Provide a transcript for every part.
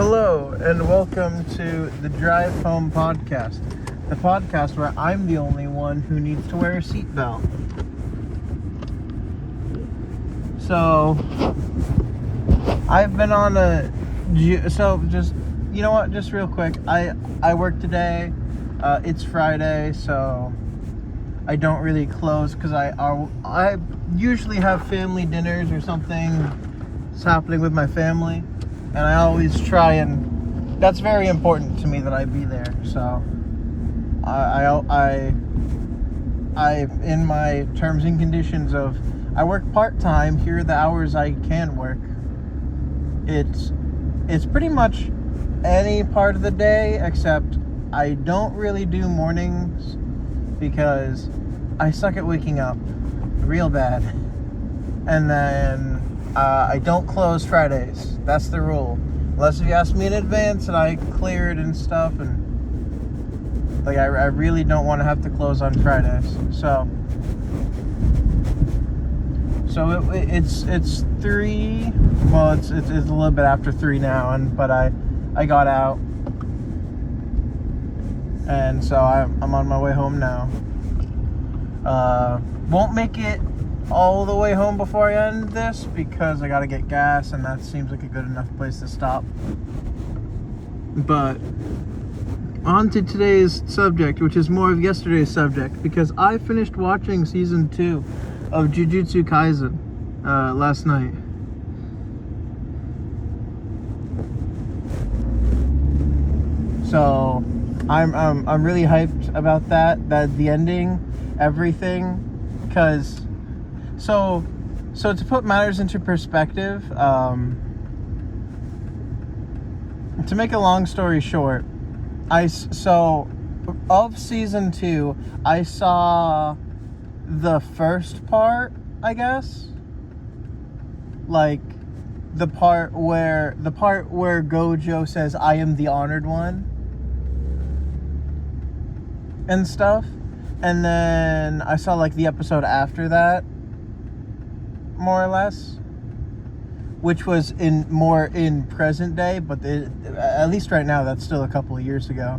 Hello, and welcome to the Drive Home Podcast, the podcast where I'm the only one who needs to wear a seatbelt. So, I've been on just real quick, I work today, it's Friday, so I don't really close, because I usually have family dinners or something that's happening with my family. And I always try, and that's very important to me that I be there. So, I in my terms and conditions of I work part-time. Here are the hours I can work. It's pretty much any part of the day, except I don't really do mornings because I suck at waking up real bad. And then I don't close Fridays. That's the rule. Unless if you ask me in advance and I clear it and stuff, and I really don't want to have to close on Fridays. So it's 3. Well, it's a little bit after 3 now, but I got out, and so I'm on my way home now. Won't make it all the way home before I end this because I gotta get gas, and that seems like a good enough place to stop. But on to today's subject, which is more of yesterday's subject, because I finished watching season 2 of JJK last night. So I'm really hyped about that the ending, everything, because So to put matters into perspective, to make a long story short, of season 2, I saw the first part, I guess, like the part where Gojo says, "I am the honored one," and stuff, and then I saw like the episode after that, more or less, which was in present day, but at least right now that's still a couple of years ago.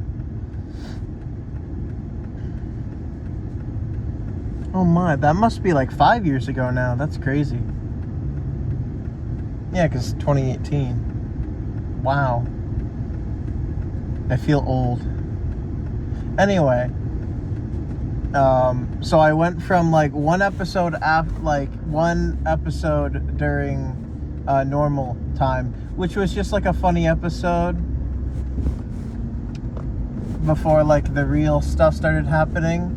Oh my, that must be like 5 years ago now. That's crazy. Yeah, because 2018. Wow. I feel old. Anyway, so I went from like one episode during normal time, which was just like a funny episode before like the real stuff started happening,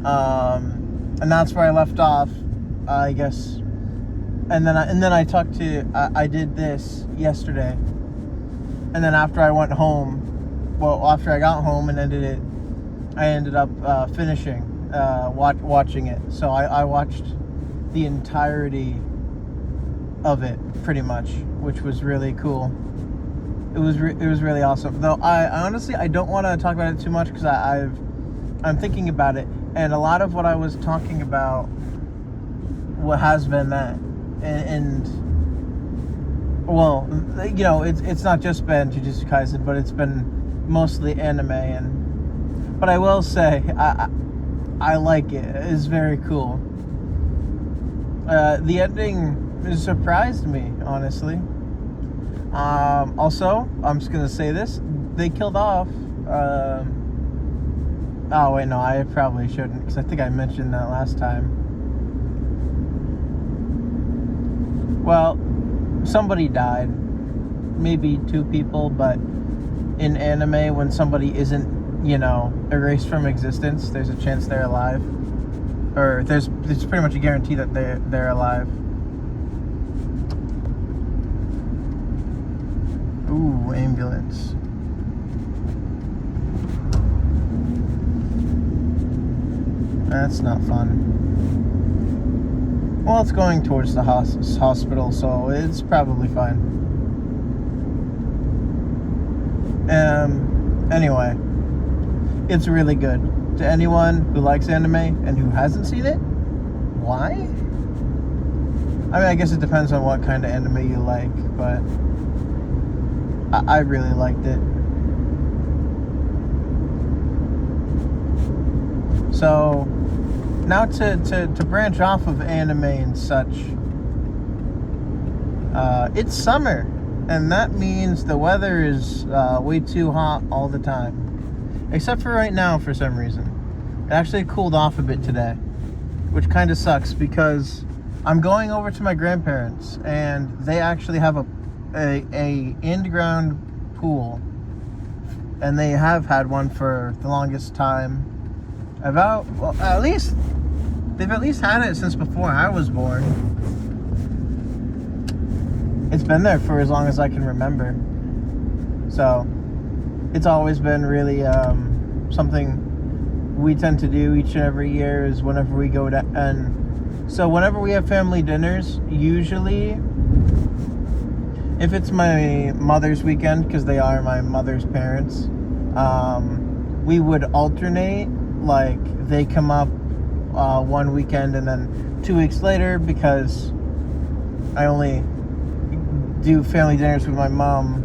and that's where I left off, I guess. And then I did this yesterday, and then after I got home and ended it, I ended up finishing watching it. So I watched the entirety of it pretty much, which was really cool. It was really awesome. Though I honestly don't want to talk about it too much because I'm thinking about it, and a lot of what I was talking about what has been that, and well, you know, it's not just been JJK, but it's been mostly anime, but I will say I like it. It's very cool. The ending surprised me, honestly. Also, I'm just gonna say this: they killed off. Oh wait, no, I probably shouldn't, because I think I mentioned that last time. Well, somebody died, maybe 2 people, but in anime, when somebody isn't, erased from existence, there's a chance they're alive, or there's pretty much a guarantee that they're alive. Ooh, ambulance. That's not fun. Well, it's going towards the hospital, so it's probably fine. Anyway, it's really good. To anyone who likes anime and who hasn't seen it, why? I mean, I guess it depends on what kind of anime you like, but I really liked it. So now to branch off of anime and such, it's summer, and that means the weather is way too hot all the time, except for right now for some reason. It actually cooled off a bit today, which kind of sucks because I'm going over to my grandparents, and they actually have a in-ground pool, and they have had one for the longest time. They've at least had it since before I was born. It's been there for as long as I can remember. So it's always been really something we tend to do each and every year is whenever we go to, and so whenever we have family dinners, usually if it's my mother's weekend, because they are my mother's parents, we would alternate. Like, they come up one weekend and then 2 weeks later, because I only do family dinners with my mom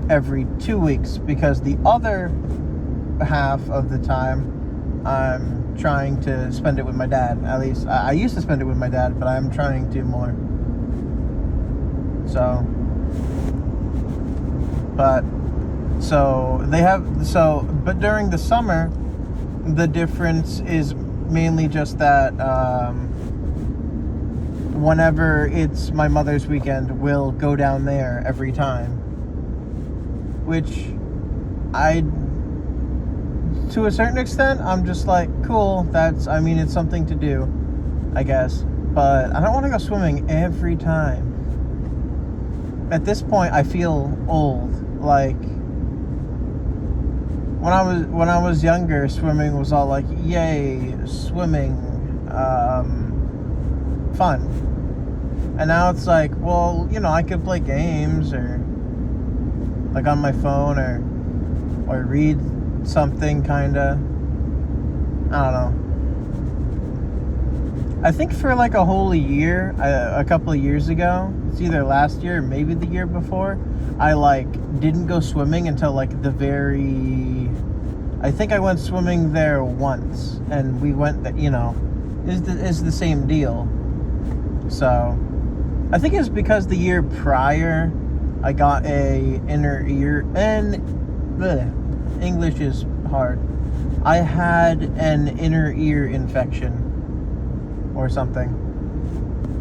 every 2 weeks, because the other half of the time I'm trying to spend it with my dad. At least I used to spend it with my dad, but I'm trying to more. But during the summer, the difference is mainly just that whenever it's my mother's weekend, we'll go down there every time, which to a certain extent, I'm just like, cool, it's something to do, I guess, but I don't want to go swimming every time. At this point, I feel old. Like, when I was younger, swimming was all like, yay, swimming, fun. And now it's like, well, I could play games, or like on my phone, or read something, kinda. I don't know. I think for like a whole year, a couple of years ago, it's either last year or maybe the year before, I didn't go swimming until I think I went swimming there once, and we went is the same deal. So I think it's because the year prior I got a inner ear, and English is hard. I had an inner ear infection or something.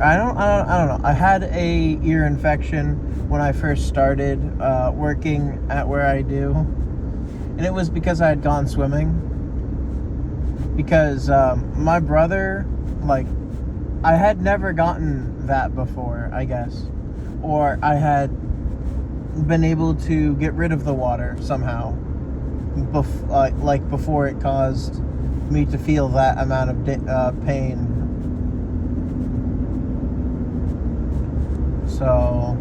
I don't know. I had a ear infection when I first started working at where I do, and it was because I had gone swimming. Because my brother, I had never gotten that before, I guess, or I had been able to get rid of the water somehow, before it caused me to feel that amount of pain. So,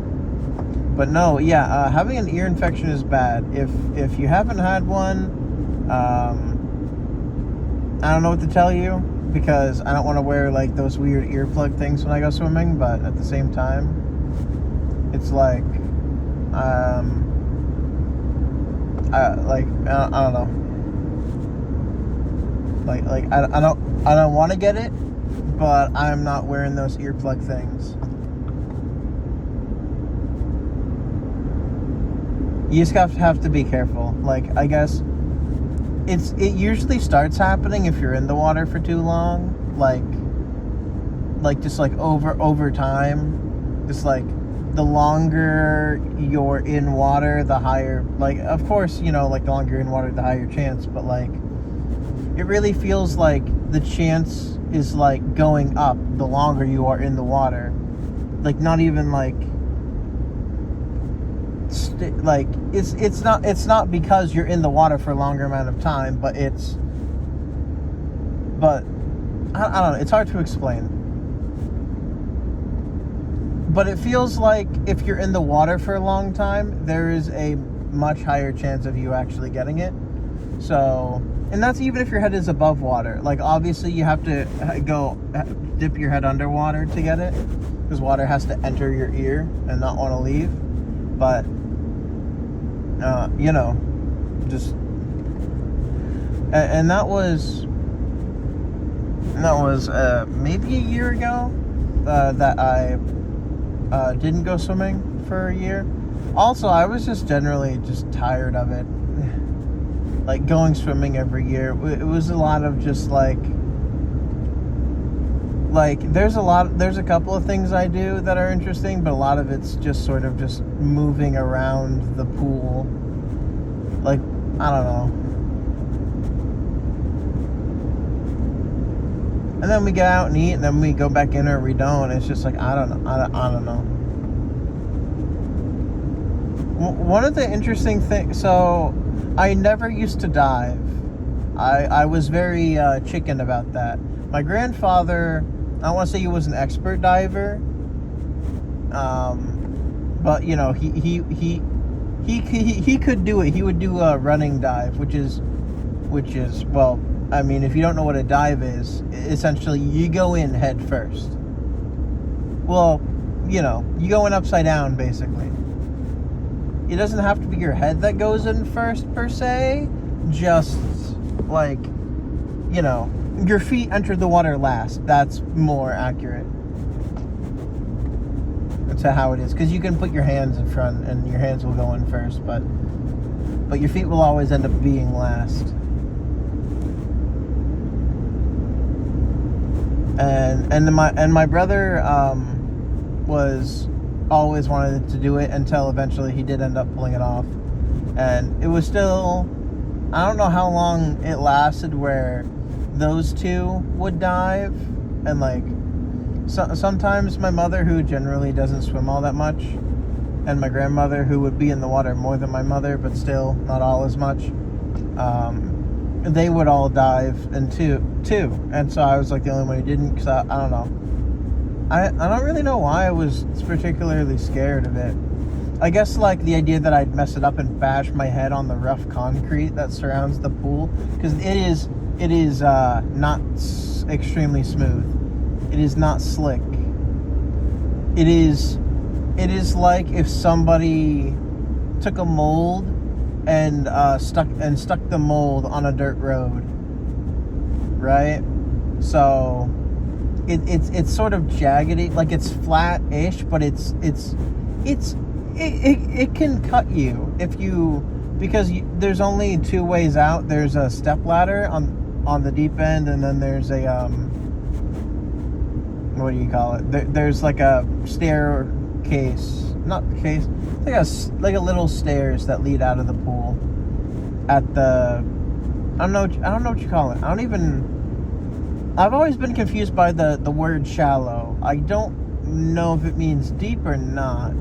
but no, yeah, having an ear infection is bad. If you haven't had one, I don't know what to tell you, because I don't want to wear those weird earplug things when I go swimming, but at the same time, it's I don't know. I don't want to get it, but I'm not wearing those earplug things. You just have to be careful. I guess it usually starts happening if you're in the water for too long. Just over time. Just the longer you're in water, the higher, of course, the longer you're in water, the higher chance, but it really feels like the chance is going up the longer you are in the water. Not even it's not because you're in the water for a longer amount of time, but I don't know, it's hard to explain. But it feels like if you're in the water for a long time, there is a much higher chance of you actually getting it. So, and that's even if your head is above water. Obviously you have to dip your head underwater to get it, because water has to enter your ear and not want to leave. But, just, and that was maybe a year ago that I didn't go swimming for a year. Also, I was just generally just tired of it. Like, going swimming every year, it was a lot of just like there's a couple of things I do that are interesting, but a lot of it's just sort of just moving around the pool. Like, I don't know. And then we get out and eat, and then we go back in, or we don't. It's just like, I don't know. One of the interesting things, so I never used to dive. I was very chicken about that. My grandfather, I don't want to say he was an expert diver, but he could do it. He would do a running dive, which is well, I mean, if you don't know what a dive is, essentially you go in head first. Well, you go in upside down, basically. It doesn't have to be your head that goes in first, per se. Just, like, your feet enter the water last. That's more accurate to how it is. Because you can put your hands in front, and your hands will go in first, but your feet will always end up being last. And my brother was always wanted to do it until eventually he did end up pulling it off. And it was still, I don't know how long it lasted where those two would dive. And like, sometimes my mother, who generally doesn't swim all that much, and my grandmother, who would be in the water more than my mother, but still not all as much, they would all dive in too. And so I was like the only one who didn't, because I don't know. I don't really know why I was particularly scared of it. I guess like the idea that I'd mess it up and bash my head on the rough concrete that surrounds the pool, because it is not extremely smooth. It is not slick. It is like if somebody took a mold and stuck the mold on a dirt road, right? So it's sort of jaggedy, like it's flat-ish, but it can cut you because there's only two ways out. There's a step ladder on the deep end, and then there's a what do you call it? There's like a staircase, not case, like a little stairs that lead out of the pool. At the, I don't know what you call it. I've always been confused by the word shallow. I don't know if it means deep or not.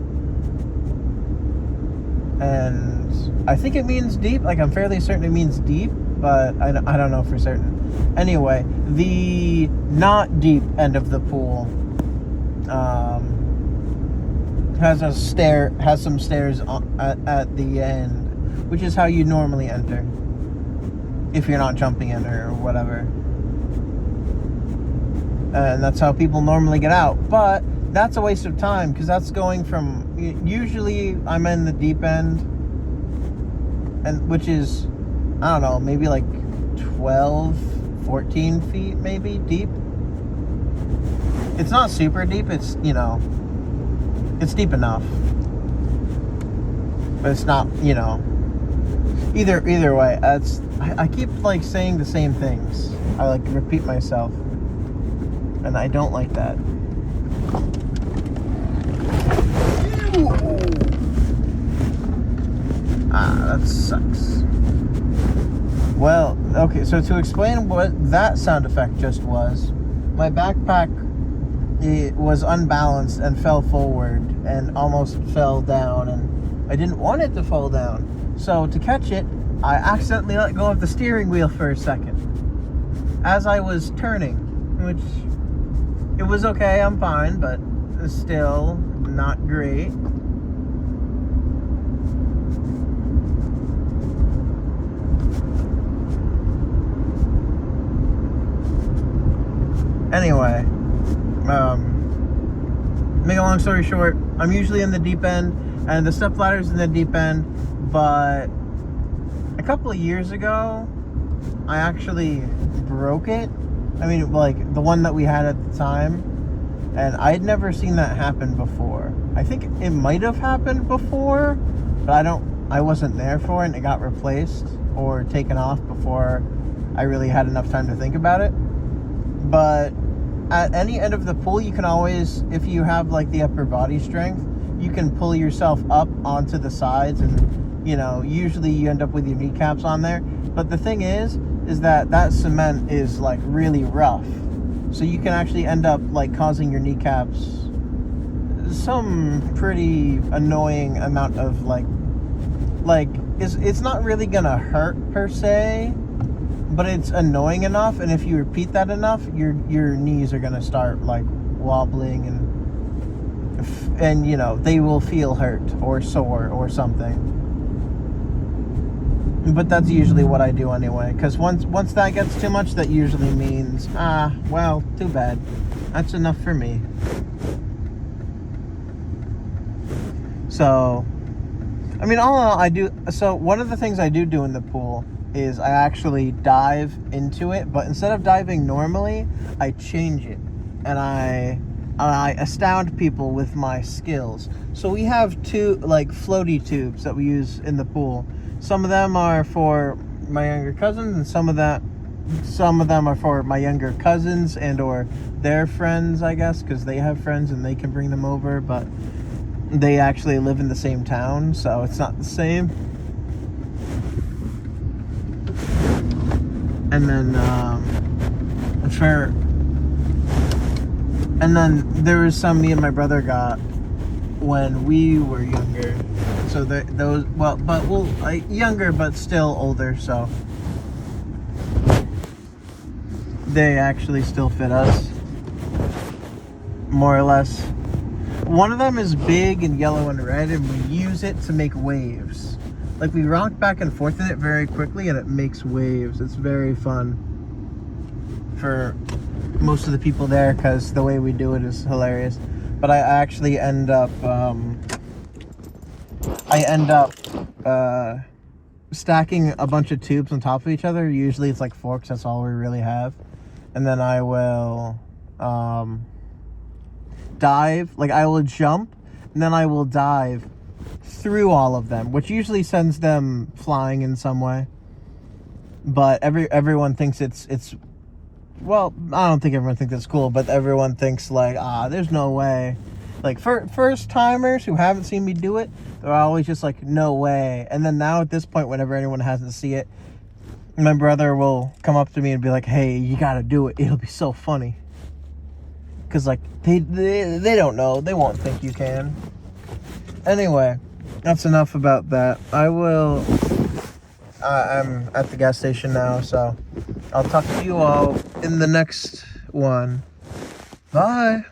And I think it means deep. Like, I'm fairly certain it means deep, but I don't know for certain. Anyway, the not deep end of the pool has some stairs at the end, which is how you normally enter if you're not jumping in or whatever. And that's how people normally get out. But that's a waste of time, because that's going from, usually I'm in the deep end, and which is, I don't know, maybe like 12, 14 feet maybe deep. It's not super deep. It's, it's deep enough, but it's not, either way. I keep like saying the same things. I like repeat myself, and I don't like that. That sucks. Well, okay, so to explain what that sound effect just was, my backpack, it was unbalanced and fell forward and almost fell down, and I didn't want it to fall down. So to catch it, I accidentally let go of the steering wheel for a second as I was turning, which, it was okay, I'm fine, but still not great. Anyway, make a long story short, I'm usually in the deep end, And the step ladder's in the deep end, but a couple of years ago, I actually broke it. I mean, like the one that we had at the time, and I had never seen that happen before. I think it might have happened before, but I wasn't there for it, and it got replaced or taken off before I really had enough time to think about it. But at any end of the pool, you can always, if you have like the upper body strength, you can pull yourself up onto the sides, and you know, usually you end up with your kneecaps on there. But the thing is that cement is like really rough, so you can actually end up like causing your kneecaps some pretty annoying amount of like it's not really gonna hurt per se, but it's annoying enough, and if you repeat that enough, your knees are gonna start like wobbling, and you know, they will feel hurt or sore or something. But that's usually what I do anyway, because once that gets too much, that usually means, well, too bad. That's enough for me. So, I mean, all in all, I do. So one of the things I do in the pool is I actually dive into it, but instead of diving normally, I change it, and I astound people with my skills. So we have two like floaty tubes that we use in the pool. Some of them are for my younger cousins, and some of them are for my younger cousins and or their friends, I guess, because they have friends and they can bring them over, but they actually live in the same town, so it's not the same. And then there was some me and my brother got when we were younger. So younger but still older, so they actually still fit us, more or less. One of them is big and yellow and red, and we use it to make waves. Like, we rock back and forth in it very quickly, and it makes waves. It's very fun for most of the people there, because the way we do it is hilarious. But I actually end up stacking a bunch of tubes on top of each other. Usually it's like forks, that's all we really have. And then I will dive, like I will jump, and then I will dive through all of them, which usually sends them flying in some way. But everyone thinks it's well, I don't think everyone thinks it's cool, but everyone thinks like, there's no way. Like, first timers who haven't seen me do it, they're always just like, no way. And then now at this point, whenever anyone hasn't seen it, my brother will come up to me and be like, hey, you gotta do it. It'll be so funny. Because like, they don't know. They won't think you can. Anyway, that's enough about that. I'm at the gas station now, so I'll talk to you all in the next one. Bye.